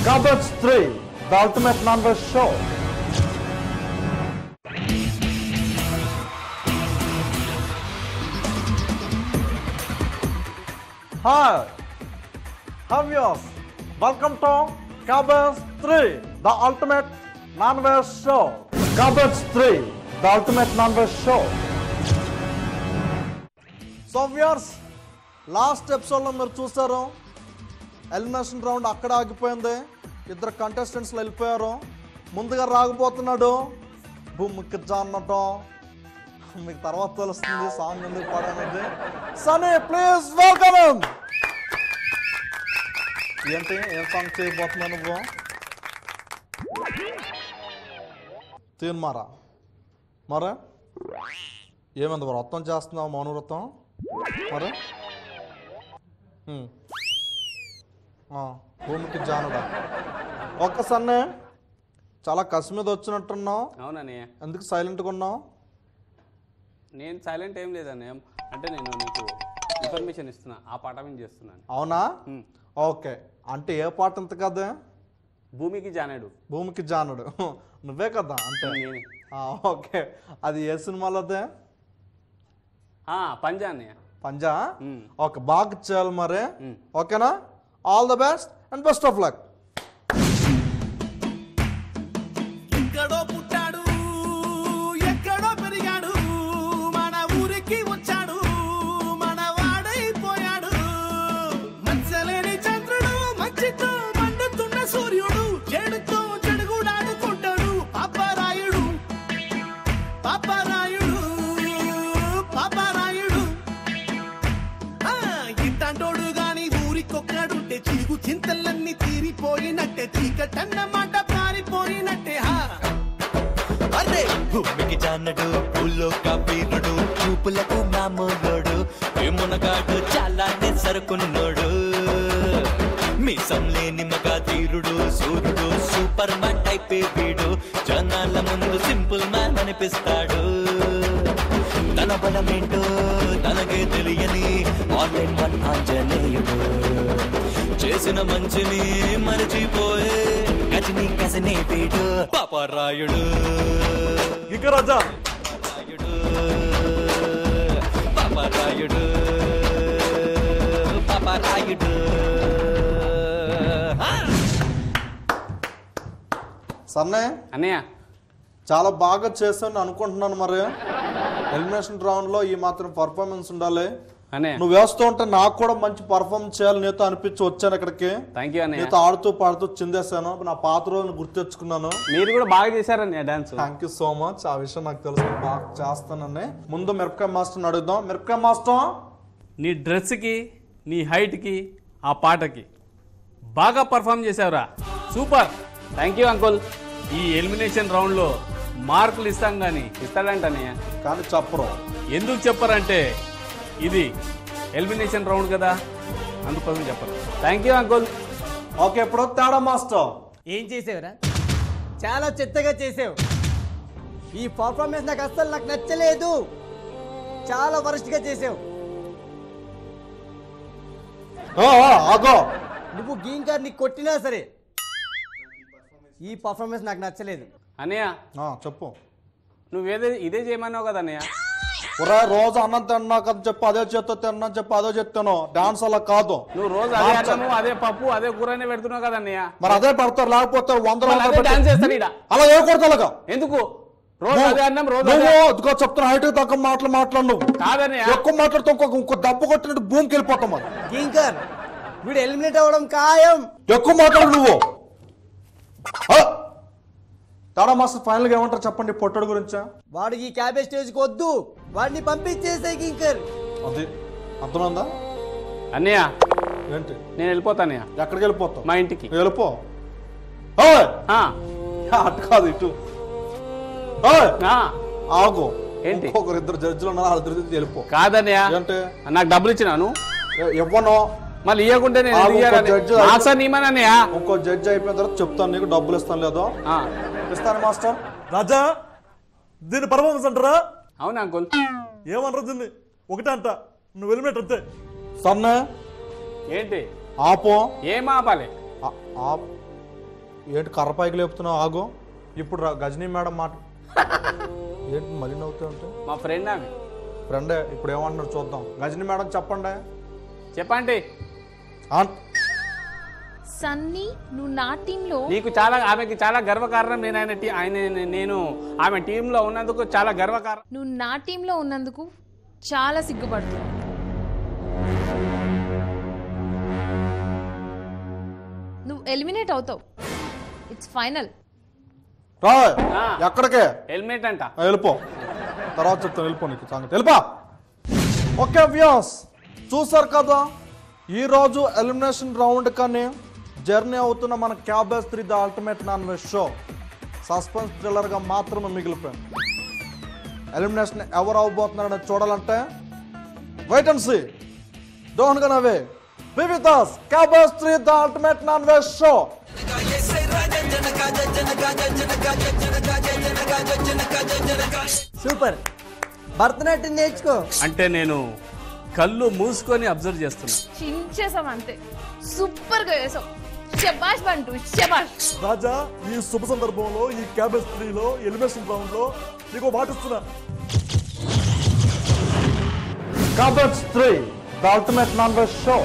Garbage 3, the ultimate non-veg show. Hi, viewers. Welcome to Garbage 3, the ultimate non-veg show. Garbage 3, the ultimate non-veg show. So viewers, last ఎపిసోడ్లో మీరు చూసారు, elimination round అక్కడ ఆగిపోయింది. ఇద్దరు కంటెస్టెంట్స్లో వెళ్ళిపోయారు. ముందుగా రాకపోతున్నాడు భూమికి జానటం. మీకు తర్వాత తెలుస్తుంది సాంగ్ ఎందుకు పాడనేది. Sunny please welcome him. ఏంటి ఏం సాంగ్ చేయబోతున్నా నువ్వు? తీన్మారా మరే ఏమైంది వ్రతం చేస్తున్నావు? మౌనవ్రతం మరే భూమికి జానుడా. ఒక్కసారి చాలా కసి మీద వచ్చినట్టున్నావు. అవునన్నయ్య. ఎందుకు సైలెంట్గా ఉన్నావు? నేను సైలెంట్ ఏం లేదన్నయ్య, అంటే నేను నీకు ఇన్ఫర్మేషన్ ఇస్తున్నా, ఆ పాట మీద చేస్తున్నాను. అవునా? ఓకే, అంటే ఏ పాట అంత కదా? భూమికి జానుడు. భూమికి జానుడు నువ్వే కదా? అంటే ఓకే, అది ఏ సినిమాలోదే? పంజా అన్నయ్య. పంజా. ఓకే, బాగా చేయాలి మరి. ఓకేనా? All the best and best of luck. ఎక్కడో పుట్టాడు, ఎక్కడో పెరిగాడు, మన ఊరికి వచ్చాడు, మన వాడైపోయాడు. మచ్చలేని చంద్రుడు, మచ్చితో మండుతున్న సూర్యుడు, చెడుతో చెడుగుడాడుకుంటాడు పాపరాయుడు, పాపరాయుడు, పాపరాయుడు. ఇట్టంటోడు గాని ఊరికొక్కడుంటే చిరుగు చింతలన్నీ తీరిపోయినట్టే, చీకటన్నమాట పారిపోయినట్టే. అరే భూమికి జానడు, పూల్లో కాపీరుడు, చూపులకు మామూలుడు, ఏమునగాడు చాలానే సరుకున్నోడు, మీసం లేని మగా తీరుడు, సూర్యుడు, సూపర్ మ్యాన్ టైపే వీడు, జనాల ముందు సింపుల్ మ్యాన్ అనిపిస్తాడు. తన బలమేంటో తనకే తెలియని ఆన్లైన్ వన్ ఆంజనేయుడు, చేసిన మంచిని మరచిపోయే గజని కసనే వీడు పాపరాయుడు. ఇక రాజా పాపరాయుడు, పాపరాయుడు. సన్నే అన్నయ్య చాలా బాగా చేశాను అనుకుంటున్నాను. మరి ఎలిమినేషన్ రౌండ్ లో ఈ మాత్రం పర్ఫార్మెన్స్ ఉండాలి. నువ్వు వేస్తూ ఉంటే నాకు కూడా మంచి పర్ఫార్మెన్స్ చేయాలి నీతో అనిపించి వచ్చాను ఇక్కడికి. నీతో ఆడుతూ పాడుతూ చిందేశాను, నా పాత రోజును గుర్తు తెచ్చుకున్నాను. మీరు కూడా బాగా చేశారన్నయ్య dance. Thank you so much. ఆ విషయం నాకు తెలుసు, బాగా చేస్తానని. ముందు మిరపకాయ మాస్టర్ని అడుగుదాం. మిరపకాయ మాస్టర్, నీ డ్రెస్కి, నీ హైట్కి, ఆ పాటకి బాగా పర్ఫామ్ చేసావురా, సూపర్. Thank you uncle. ఈ ఎలిమినేషన్ రౌండ్లో మార్కులు ఇస్తాం కానీ ఇస్తాడంటన్నయ్య, కానీ చెప్పరు. ఎందుకు చెప్పరంటే ఇది ఎలిమినేషన్ రౌండ్ కదా, అందుకోసం చెప్పరు. Thank you uncle. ఓకే, ఇప్పుడు తేడా మాస్టర్. ఏం చేసావురా? చాలా చెత్తగా చేసావు. ఈ పర్ఫార్మెన్స్ నాకు నచ్చలేదు. చాలా వరస్ట్గా చేసావు. ఆగో, నువ్వు గీంకర్ ని కొట్టినా సరే ఈ పర్ఫార్మెన్స్ నాకు నచ్చలేదు. అన్నయ్య చెప్పు. నువ్వేదే ఇదే చేయమన్నావు కదా అన్నయ్య. రోజు అన్నం తిన్నా కదా చెప్పు, అదే చేత్తో తిన్నా చెప్పు, అదే చెప్తాను. డాన్స్ అలా కాదు. నువ్వు రోజు అదే అన్నము, అదే పప్పు, అదే కూరనే పెడుతున్నావు కదా అన్నయ్య. మరి అదే పెడతారు, లేకపోతే డాన్స్ చేస్తాను ఇడ. అలా వేయకూడదు. ఎందుకు రోజు అదే అన్నం రోజు చెప్తున్నా? హైట్ తక్కువ మాట్లాడు నువ్వు. కాదన్నయ్య, ఎక్కువ మాట్లాడుతూ ఇంకో దెబ్బ కొట్టినట్టు భూమికి వెళ్ళిపోతాం. మరి గీంకర్ వీడు ఎలిమినేట్ అవ్వడం ఖాయం. ఎక్కువ మాట్లాడు నువ్వు. తాడా మాస్టర్ ఫైనల్ గా ఏమంటారు చెప్పండి పొట్టడు గురించి? వాడు ఈ క్యాబేజ్ స్టేజ్కి వద్దు, వాడిని పంపించేసే గీంకర్. అది అర్థమైందా అన్నయ్య? ఏంటి? నేను వెళ్ళిపోతానయ్య. ఎక్కడికి వెళ్ళిపోతావు? మా ఇంటికి వెళ్ళిపో. అటు కాదు, ఇటు ఆగు. ఏంటి? ఇద్దరు జడ్జిలు ఉన్నారు, వాళ్ళిద్దరు వెళ్ళిపో. కాదన్నయ్య, అంటే నాకు డబ్బులు ఇచ్చినాను, ఇవ్వను. మళ్ళీ ఇవ్వకుంటే ఇంకో జడ్జి అయిపోయిన తర్వాత చెప్తాను నీకు, డబ్బులు ఇస్తాను లేదో. ఇస్తాను మాస్టర్. రాజా, దీన్ని పర్ఫార్మెన్స్ అంటారా? అవునా అంకుల్? ఏమనరు దీన్ని, ఒకటే అంట, నువ్వు వెళ్ళినట్టు అంతే. సన్న ఏంటి ఆపో. ఏం ఆపాలి? ఏంటి కర్రపైకి లేపుతున్నావు? ఆగు. ఇప్పుడు గజనీ మేడం మాట ఏంటి మళ్ళీ నవ్వుతూ ఉంటే? మా ఫ్రెండ్ ఆమె. ఫ్రెండే. ఇప్పుడు ఏమంటున్నారు చూద్దాం. గజనీ మేడం చెప్పండి. చెప్పండి. సన్నీ నువ్వు నా టీంలో నీకు ఆమెకి చాలా గర్వకారణం. నేను ఆమె టీంలో ఉన్నందుకు చాలా గర్వకారణం. నువ్వు నా టీంలో ఉన్నందుకు చాలా సిగ్గుపడుతున్నావు. నువ్వు ఎలిమినేట్ అవుతావు. It's final. రా. ఆ. ఎక్కడికే? హెల్మెట్ అంట. వెళ్ళిపో. తర్వాత చెప్తాను. వెళ్ళిపో. నీకు సంగతి వెళ్ళిపో. ఓకే వ్యూస్, చూసారు కదా ఈరోజు ఎలిమినేషన్ రౌండ్ కానీ జర్నీ అవుతున్న మన cabbage 3 the ultimate non veg show suspense థ్రిల్లర్గా మాత్రమే మిగిలిపోయింది. ఎలిమినేషన్ ఎవరు అవబోతున్నారని చూడాలంటే wait and see. Don't go away. Be with us. Cabbage 3 the ultimate non veg show. Super. Bharatanatyam నేర్చుకో. అంటే నేను కళ్ళు మూసుకొని అబ్జర్వ్ చేస్తున్నా. చించేసాం అంతే. సూపర్ గా చేసావు. శబాష్ బంటు, శబాష్. రాజా, ఈ శుభ సందర్భంలో ఈ క్యాబేజ్ 3 లో ఎలిమినేషన్ రౌండ్ లో నీకు మాటిస్తున్నా. Cabbage 3 the ultimate non veg show